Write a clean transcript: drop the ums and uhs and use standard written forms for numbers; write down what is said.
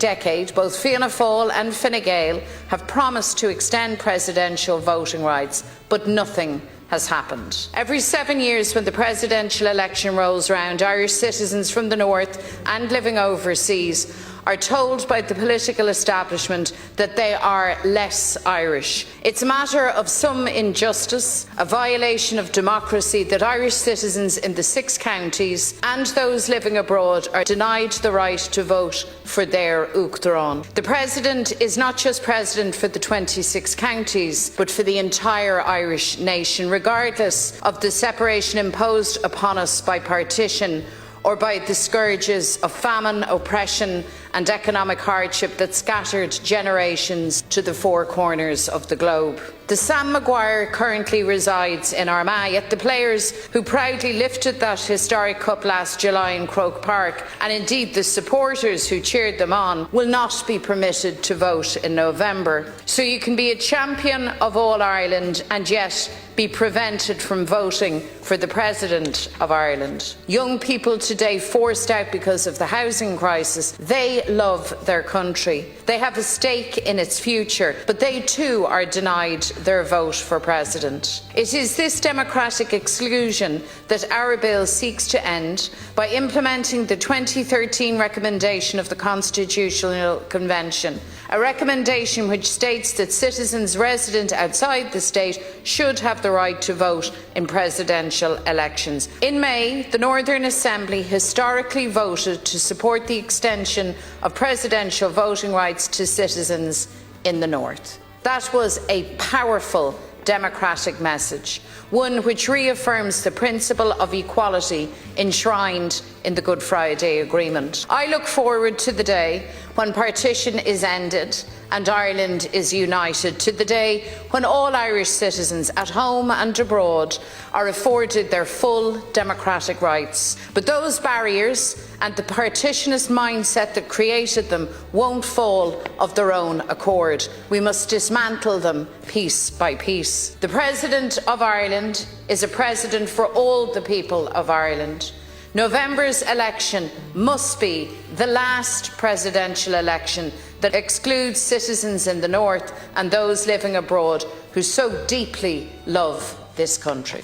decade, both Fianna Fáil and Fine Gael have promised to extend presidential voting rights, but nothing has happened. Every 7 years when the presidential election rolls round, Irish citizens from the north and living overseas are told by the political establishment that they are less Irish. It's a matter of some injustice, a violation of democracy, that Irish citizens in the 6 counties and those living abroad are denied the right to vote for their Uachtaráin. The President is not just President for the 26 counties, but for the entire Irish nation, regardless of the separation imposed upon us by partition or by the scourges of famine, oppression and economic hardship that scattered generations to the 4 corners of the globe. The Sam Maguire currently resides in Armagh, yet the players who proudly lifted that historic cup last July in Croke Park, and indeed the supporters who cheered them on, will not be permitted to vote in November. So you can be a champion of all Ireland and yet be prevented from voting for the President of Ireland. Young people today forced out because of the housing crisis, they love their country. They have a stake in its future, but they too are denied their vote for President. It is this democratic exclusion that our bill seeks to end by implementing the 2013 recommendation of the Constitutional Convention, a recommendation which states that citizens resident outside the state should have the right to vote in presidential elections. In May, the Northern Assembly historically voted to support the extension of presidential voting rights to citizens in the North. That was a powerful democratic message, one which reaffirms the principle of equality enshrined in the Good Friday Agreement. I look forward to the day when partition is ended and Ireland is united, to the day when all Irish citizens at home and abroad are afforded their full democratic rights. But those barriers and the partitionist mindset that created them won't fall of their own accord. We must dismantle them piece by piece. The President of Ireland is a president for all the people of Ireland. November's election must be the last presidential election that excludes citizens in the north and those living abroad who so deeply love this country.